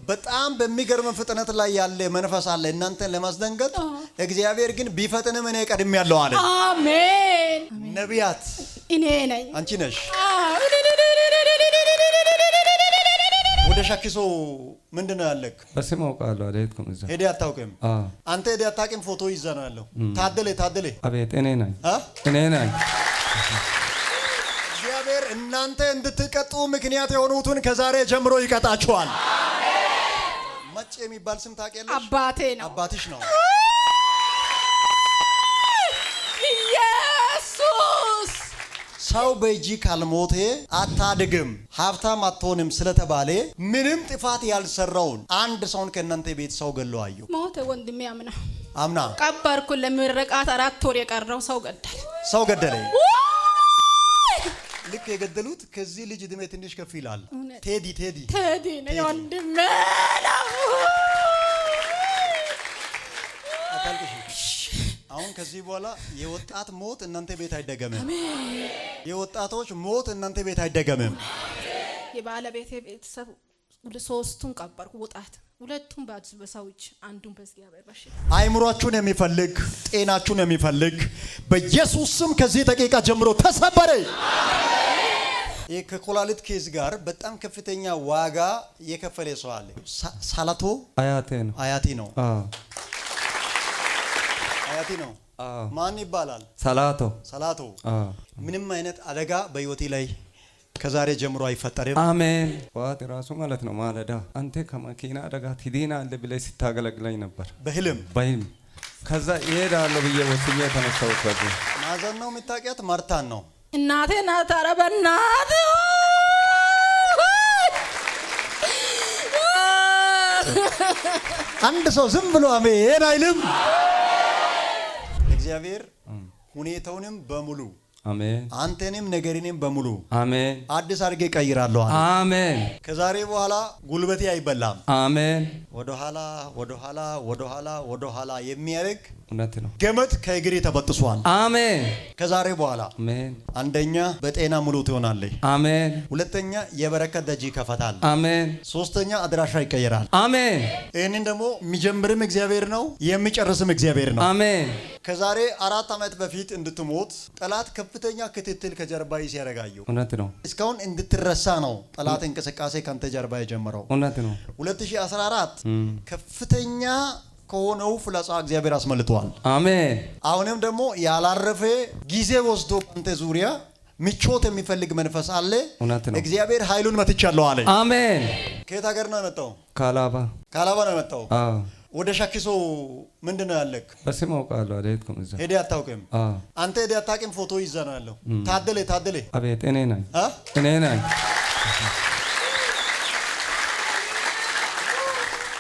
በጣም በሚገርም ፍጥነት ላይ ያለ መንፈስ አለ እናንተን ለማስደንገጥ እግዚአብሔር ግን ቢፈጥንም እኔ ቀድሜያለሁ አለ። አሜን። ነቢያት እኔ ነኝ። አንቺ ነሽ። ወደ ሻኪሶ ምንድነው ያለክ? በስም አውቃለሁ አልሄድኩም እዛ። ሄደህ አታውቅም? አንተ ሄደህ አታውቅም? ፎቶ ይዘህ ነው ያለው። ታደለ አቤት እኔ ነኝ። እግዚአብሔር እናንተ እንድትቀጡ ምክንያት የሆኑትን ከዛሬ ጀምሮ ይቀጣቸዋል። መጭ የሚባል ስም ታውቂያለሽ? አባቴ ነው። አባትሽ ነው። ኢየሱስ ሰው በእጅ ካልሞተ አታድግም ሀብታም አትሆንም ስለተባለ ምንም ጥፋት ያልሰራውን አንድ ሰውን ከእናንተ ቤት ሰው ገለው አየሁ። ሞተ ወንድሜ አምና ቀበርኩ። ለምርቃት 4 ወር የቀረው ሰው ገደለ። ልክ የገደሉት ከዚህ ልጅ እድሜ ትንሽ ከፍ ይላል። ቴዲ ነው ወንድሜ ነው። አሁን ከዚህ በኋላ የወጣት ሞት እናንተ ቤት አይደገምም። የወጣቶች ሞት እናንተ ቤት አይደገምም። የባለቤቴ ቤተሰብ 3ቱን ቀበርኩ። ወጣት 2ቱን በሰዎች አንዱን በእግዚአብሔር በሽታ። አይምሯችሁን የሚፈልግ ጤናችሁን የሚፈልግ በኢየሱስ ስም ከዚህ ደቂቃ ጀምሮ ተሰበረ። ከኮላሊት ኬዝ ጋር በጣም ከፍተኛ ዋጋ የከፈለ ሰው አለ። ሳላቶ አያቴ ነው። ማን ይባላል? ሰላቶ። ምንም አይነት አደጋ በህይወቴ ላይ ከዛሬ ጀምሮ አይፈጠርም። አሜን። ዋት ራሱ ማለት ነው ማለዳ አንተ ከመኪና አደጋ ትዲናለህ ብለህ ስታገለግለኝ ነበር በህልም። ከዛ ይሄዳለሁ ብዬ ወስኜ ተነሳሁት። በዚህ ማዘን ነው የምታውቂያት? ማርታን ነው እናቴ ናት። ኧረ በእናትህ አንድ ሰው ዝም ብሎ አሜን አይልም። እግዚአብሔር ሁኔታውንም በሙሉ አሜን አንተንም ነገርንም በሙሉ አሜን አዲስ አድርጌ ቀይራለሁ። አሜን። ከዛሬ በኋላ ጉልበቴ አይበላም። አሜን። ወደ ኋላ የሚያደርግ እውነት ነው ገመድ ከእግሬ ተበጥሷል። አሜን። ከዛሬ በኋላ አሜን። አንደኛ በጤና ሙሉ ትሆናለህ። አሜን። ሁለተኛ የበረከት ደጅ ይከፈታል። አሜን። ሶስተኛ አድራሻ ይቀየራል። አሜን። ይህንን ደግሞ የሚጀምርም እግዚአብሔር ነው የሚጨርስም እግዚአብሔር ነው። አሜን። ከዛሬ 4 ዓመት በፊት እንድትሞት ጠላት ከፍተኛ ክትትል ከጀርባ ሲያደርጋዩ እውነት ነው። እስካሁን እንድትረሳ ነው ጠላት እንቅስቃሴ ካንተ ጀርባ የጀመረው። እውነት ነው። 2014 ከፍተኛ ከሆነው ፍላጻ እግዚአብሔር አስመልጧል። አሜን። አሁንም ደግሞ ያላረፈ ጊዜ ወስዶ አንተ ዙሪያ ምቾት የሚፈልግ መንፈስ አለ። እውነት ነው። እግዚአብሔር ኃይሉን መትቻለሁ አለ። አሜን። ከየት ሀገር ነው የመጣው? ካላባ ነው የመጣው። ወደ ሻኪሶ ምንድነው ያለክ? በስም አውቃለሁ አልሄድኩም እዛ። ሄደህ አታውቅም? አንተ ሄደህ አታውቅም? ፎቶ ይዘህ ነው ያለው። ታደለ አቤት እኔ ነኝ።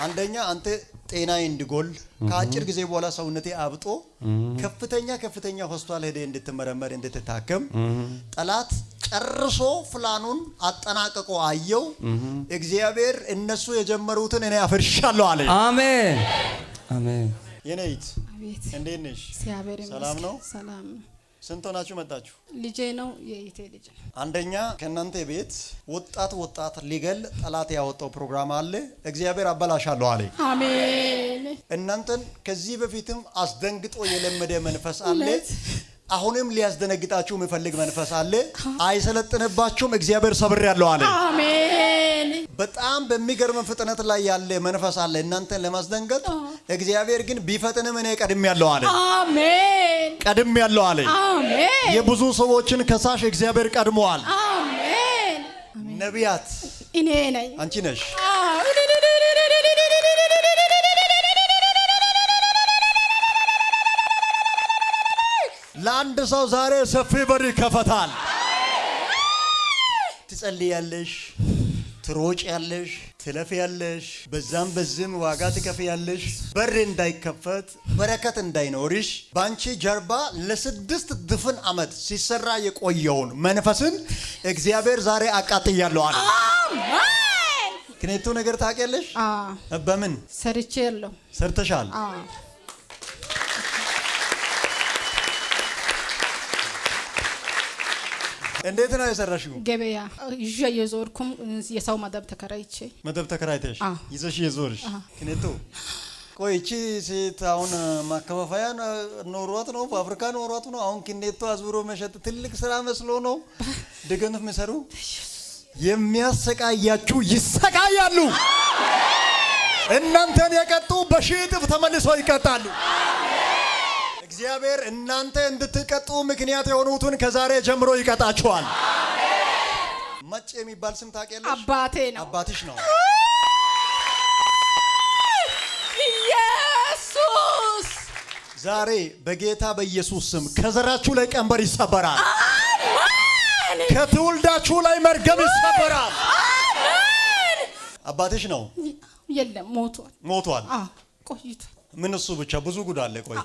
አንደኛ አንተ ጤና እንዲጎል ከአጭር ጊዜ በኋላ ሰውነቴ አብጦ ከፍተኛ ሆስፒታል ሄደህ እንድትመረመር እንድትታከም ጠላት ጨርሶ ፍላኑን አጠናቅቆ አየው። እግዚአብሔር እነሱ የጀመሩትን እኔ አፈርሻለሁ አለ። አሜን አሜን። የኔት እንዴት ነሽ? ሰላም ነው? ሰላም ነው። ስንት ሆናችሁ መጣችሁ? ልጄ ነው የኢቴ ልጅ ነው። አንደኛ ከእናንተ ቤት ወጣት ሊገል ጠላት ያወጣው ፕሮግራም አለ። እግዚአብሔር አበላሻለሁ አለ። አሜን። እናንተን ከዚህ በፊትም አስደንግጦ የለመደ መንፈስ አለ። አሁንም ሊያስደነግጣችሁ የሚፈልግ መንፈስ አለ። አይሰለጥንባችሁም። እግዚአብሔር ሰብሬያለሁ አለ። አሜን። በጣም በሚገርም ፍጥነት ላይ ያለ መንፈስ አለ እናንተን ለማስደንገጥ። እግዚአብሔር ግን ቢፈጥንም እኔ ቀድሜያለሁ አለ። አሜን። ቀድሜያለሁ አለ። አሜን። የብዙ ሰዎችን ከሳሽ እግዚአብሔር ቀድሟል። አሜን። ነቢያት እኔ ነኝ። አንቺ ነሽ። ለአንድ ሰው ዛሬ ሰፊ በር ይከፈታል። ትጸልያለሽ፣ ትሮጪያለሽ፣ ትለፊያለሽ፣ በዛም በዝም ዋጋ ትከፍያለሽ። በር እንዳይከፈት በረከት እንዳይኖርሽ በአንቺ ጀርባ ለ6 ድፍን ዓመት ሲሰራ የቆየውን መንፈስን እግዚአብሔር ዛሬ አቃጥያለሁ አለ። አሜን። ክኔቱ ነገር ታውቂያለሽ? በምን ሰርቼለሁ? ሰርተሻል? እንዴት ነው የሰራሽው? ገበያ ይዤ የዞርኩም የሰው መደብ ተከራይቼ መደብ ተከራይተሽ ይዘሽ የዞርሽ ክኔቶ ቆይ እቺ ሴት አሁን ማከፋፈያ ኖሯት ነው ፋብሪካ ኖሯት ነው አሁን ክኔቶ አዝብሮ መሸጥ ትልቅ ስራ መስሎ ነው ደገነት መሰሩ የሚያሰቃያችሁ ይሰቃያሉ እናንተን የቀጡ በሺህ እጥፍ ተመልሰው ይቀጣሉ እግዚአብሔር እናንተ እንድትቀጡ ምክንያት የሆኑትን ከዛሬ ጀምሮ ይቀጣችኋል መጭ የሚባል ስም ታውቂያለሽ? አባቴ ነው። አባትሽ ነው። ኢየሱስ ዛሬ በጌታ በኢየሱስ ስም ከዘራችሁ ላይ ቀንበር ይሰበራል። አሜን። ከትውልዳችሁ ላይ መርገም ይሰበራል። አሜን። አባትሽ ነው? የለም ሞቷል። ቆይቷል። ምን እሱ ብቻ ብዙ ጉድ አለ። ቆይ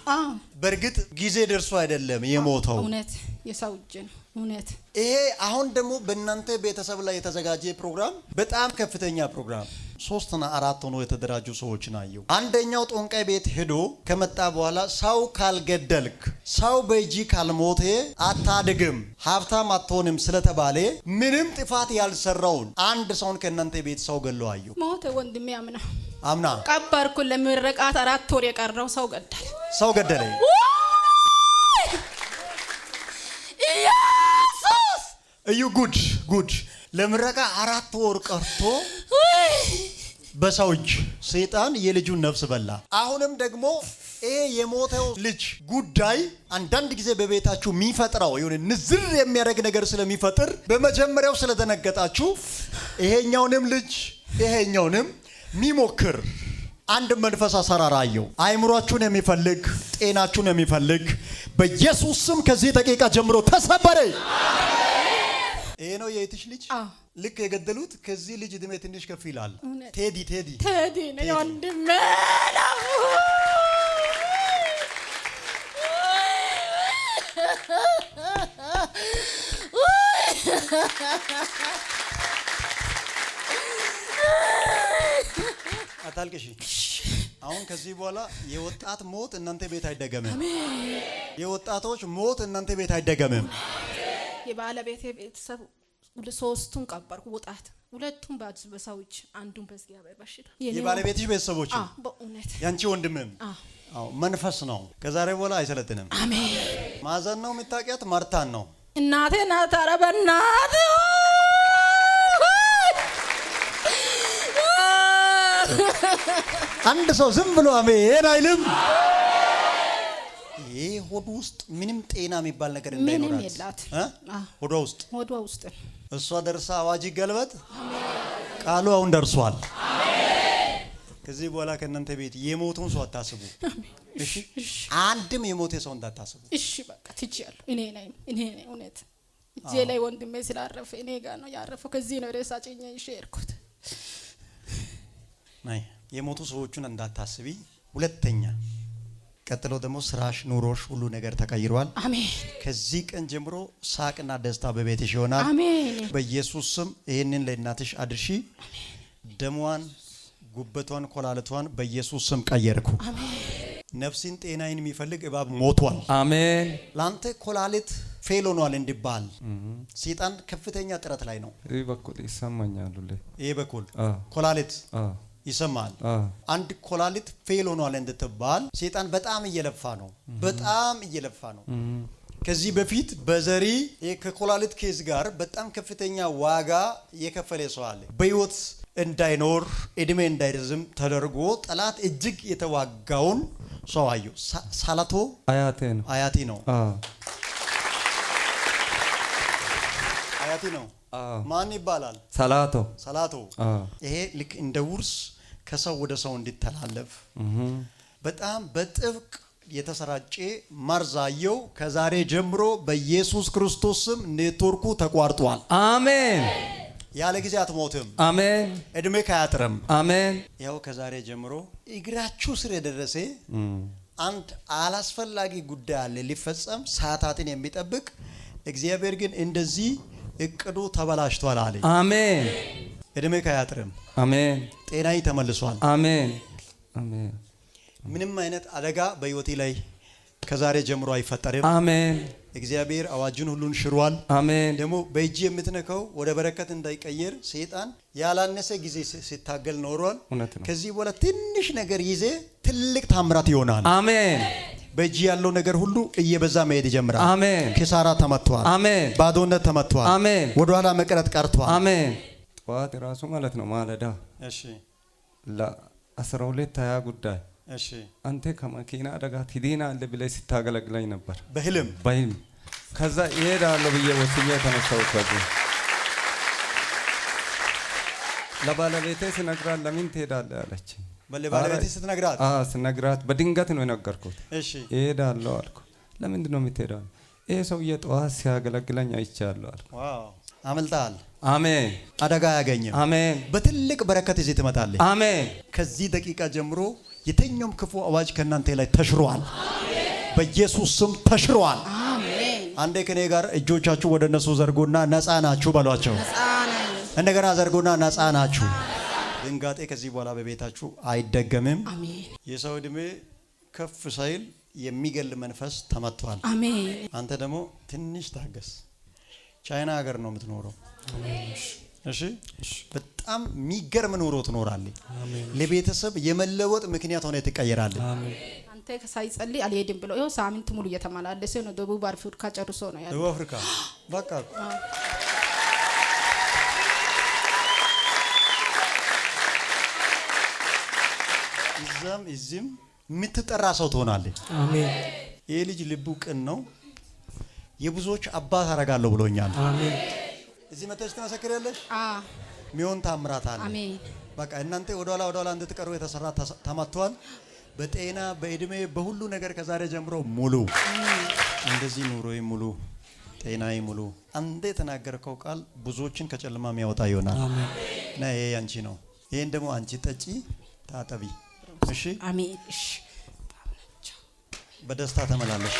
በርግጥ ጊዜ ደርሶ አይደለም የሞተው። እውነት የሰው እጅ ነው። እውነት ይሄ አሁን ደግሞ በእናንተ ቤተሰብ ላይ የተዘጋጀ ፕሮግራም በጣም ከፍተኛ ፕሮግራም 3 እና 4 ሆኖ የተደራጁ ሰዎች ናቸው። አንደኛው ጦንቃይ ቤት ሄዶ ከመጣ በኋላ ሰው ካልገደልክ ሰው በእጅ ካልሞተ አታድግም ሀብታም አትሆንም ስለተባለ ምንም ጥፋት ያልሰራውን አንድ ሰውን ከእናንተ ቤት ሰው ገለው አየሁ። ሞተ ወንድሜ አምና ቀበርኩ። ለምረቃት 4 ወር የቀረው ሰው ገደለ። ኢየሱስ እዩ ጉድ ለምረቃ 4 ወር ቀርቶ በሰው እጅ ሰይጣን የልጁን ነፍስ በላ። አሁንም ደግሞ ይሄ የሞተው ልጅ ጉዳይ አንዳንድ ጊዜ በቤታችሁ የሚፈጥረው የሆነ ንዝር የሚያደርግ ነገር ስለሚፈጥር በመጀመሪያው ስለደነገጣችሁ ይሄኛውንም ልጅ ይሄኛውንም ሚሞክር አንድ መንፈስ አሰራራየው አይምሮአችሁን የሚፈልግ ጤናችሁን የሚፈልግ በኢየሱስ ስም ከዚህ ደቂቃ ጀምሮ ተሰበረ። ይሄ ነው የእህትሽ ልጅ? ልክ የገደሉት ከዚህ ልጅ እድሜ ትንሽ ከፍ ይላል። ቴዲ ነው ወንድሜ ነው። አታልቅሽ። አሁን ከዚህ በኋላ የወጣት ሞት እናንተ ቤት አይደገምም። የወጣቶች ሞት እናንተ ቤት አይደገምም። የባለቤቴ ቤተሰብ 3ቱን ቀበርኩ። ወጣት 2ቱን በሰው እጅ አንዱን በእግዚአብሔር በሽታ። የባለቤትሽ ቤተሰቦች በእውነት ያንቺ ወንድምም መንፈስ ነው። ከዛሬ በኋላ አይሰለጥንም። አሜን። ማዘን ነው የምታውቂያት? ማርታን ነው እናቴ ናት። ኧረ በእናትህ አንድ ሰው ዝም ብሎ አሜን አይልም። ይሄ ሆድ ውስጥ ምንም ጤና የሚባል ነገር እንዳይኖራት ሆዷ ውስጥ እሷ ደርሳ አዋጅ ገልበት ቃሉ አሁን ደርሷል። ከዚህ በኋላ ከእናንተ ቤት የሞተውን ሰው አታስቡ። እሺ አንድም የሞተ ሰው እንዳታስቡ። እሺ በቃ ትችያለሁ። እኔ ነኝ እውነት እጄ ላይ ወንድሜ ስላረፈ እኔ ጋር ነው ያረፈው። ከዚህ ነው ሬሳ ጭኜ ይሸርኩት። ናይ የሞቱ ሰዎችን እንዳታስቢ። ሁለተኛ ቀጥሎ ደግሞ ስራሽ፣ ኑሮሽ ሁሉ ነገር ተቀይሯል። አሜን። ከዚህ ቀን ጀምሮ ሳቅና ደስታ በቤትሽ ይሆናል። አሜን። በኢየሱስ ስም ይሄንን ለእናትሽ አድርሺ። ደሟን፣ ጉበቷን፣ ኮላለቷን በኢየሱስ ስም ቀየርኩ። አሜን። ነፍስን ጤናዬን የሚፈልግ እባብ ሞቷል። አሜን። ላንተ ኮላሊት ፌል ሆኗል እንዲባል ሰይጣን ከፍተኛ ጥረት ላይ ነው። ይሄ በኩል ይሰማኛል። ይሄ በኩል ኮላሊት ይሰማል። አንድ ኮላሊት ፌል ሆኗል እንድትባል ሰይጣን በጣም እየለፋ ነው። ከዚህ በፊት በዘሪ ከኮላሊት ኬዝ ጋር በጣም ከፍተኛ ዋጋ የከፈለ ሰው አለ። በህይወት እንዳይኖር እድሜ እንዳይረዝም ተደርጎ ጠላት እጅግ የተዋጋውን ሰው አዩ። ሳላቶ አያቴ ነው። ማን ይባላል? ሰላቶ። ይሄ ልክ እንደ ውርስ ከሰው ወደ ሰው እንዲተላለፍ በጣም በጥብቅ የተሰራጨ መርዛየው ከዛሬ ጀምሮ በኢየሱስ ክርስቶስ ስም ኔትወርኩ ተቋርጧል። አሜን። ያለ ጊዜ አትሞትም። አሜን። እድሜ ካያጥርም። አሜን። ያው ከዛሬ ጀምሮ እግራችሁ ስር የደረሰ አንድ አላስፈላጊ ጉዳይ አለ ሊፈጸም ሰዓታትን የሚጠብቅ እግዚአብሔር ግን እንደዚህ እቅዱ ተበላሽቷል አለ። አሜን። እድሜ ካያጥርም። አሜን። ጤናዬ ተመልሷል። አሜን። ምንም አይነት አደጋ በህይወቴ ላይ ከዛሬ ጀምሮ አይፈጠርም። አሜን። እግዚአብሔር አዋጅን ሁሉን ሽሯል። አሜን። ደግሞ በእጅ የምትነካው ወደ በረከት እንዳይቀየር ሰይጣን ያላነሰ ጊዜ ሲታገል ኖሯል። ከዚህ በኋላ ትንሽ ነገር ይዜ ትልቅ ታምራት ይሆናል። አሜን። በእጅ ያለው ነገር ሁሉ እየበዛ መሄድ ይጀምራል። አሜን። ኪሳራ ተመቷል። አሜን። ባዶነት ተመቷል። አሜን። ወደ ኋላ መቅረት ቀርቷል። አሜን። ጠዋት ራሱ ማለት ነው ማለዳ እሺ ለ12:20 ጉዳይ እሺ አንተ ከመኪና አደጋ ትድናለህ ብለህ ስታገለግለኝ ነበር በህልም። ከዛ እሄዳለሁ ብዬ ወስኜ ተነሳሁት። ከዚህ ለባለቤቴ ስነግራት ለምን ትሄዳለህ አለች። ባለቤቴ ስትነግራት? ስነግራት በድንገት ነው የነገርኩት። እሺ እሄዳለሁ አልኩ። ለምንድን ነው የምትሄደው? ይሄ ሰውዬ ጠዋት ሲያገለግለኝ አይቻለሁ አልኩ። ዋው አመልጣል። አሜን። አደጋ አያገኝም። አሜን። በትልቅ በረከት ይዘህ ትመጣለህ። አሜን። ከዚህ ደቂቃ ጀምሮ የትኛውም ክፉ አዋጅ ከእናንተ ላይ ተሽሯል። በኢየሱስ ስም ተሽሯል። አሜን። አንዴ ከኔ ጋር እጆቻችሁ ወደ እነሱ ዘርጎና ነፃ ናችሁ በሏቸው። እንደገና ዘርጎና ነፃ ናችሁ። ድንጋጤ ከዚህ በኋላ በቤታችሁ አይደገምም። አሜን። የሰው እድሜ ከፍ ሳይል የሚገል መንፈስ ተመቷል። አሜን። አንተ ደግሞ ትንሽ ታገስ። ቻይና ሀገር ነው የምትኖረው። እሺ በጣም የሚገርም ኑሮ ትኖራለህ። ለቤተሰብ የመለወጥ ምክንያት ሆነ ትቀየራለህ። አንተ ሳይጸልይ አልሄድም ብሎ ይኸው ሳምንት ሙሉ እየተመላለሰ ነው። ደቡብ አፍሪካ ጨርሶ ነው ያለው። ደቡብ አፍሪካ በቃ እዛም እዚህም የምትጠራ ሰው ትሆናለህ። አሜን። ይሄ ልጅ ልቡ ቅን ነው። የብዙዎች አባት አደርጋለሁ ብሎኛል። አሜን። እዚህ መተሽ ትመሰክሪያለሽ። ሚሆን ታምራት አለ። አሜን። በቃ እናንተ ወደ ኋላ እንድትቀሩ የተሰራ ተመቷል። በጤና በእድሜ በሁሉ ነገር ከዛሬ ጀምሮ ሙሉ እንደዚህ ኑሮዬ ሙሉ ጤናዬ ሙሉ አንተ የተናገርከው ቃል ብዙዎችን ከጨለማ የሚያወጣ ይሆናል። አሜን። እና ይሄ አንቺ ነው። ይሄን ደግሞ አንቺ ጠጪ፣ ታጠቢ። እሺ። አሜን። እሺ። በደስታ ተመላለሽ።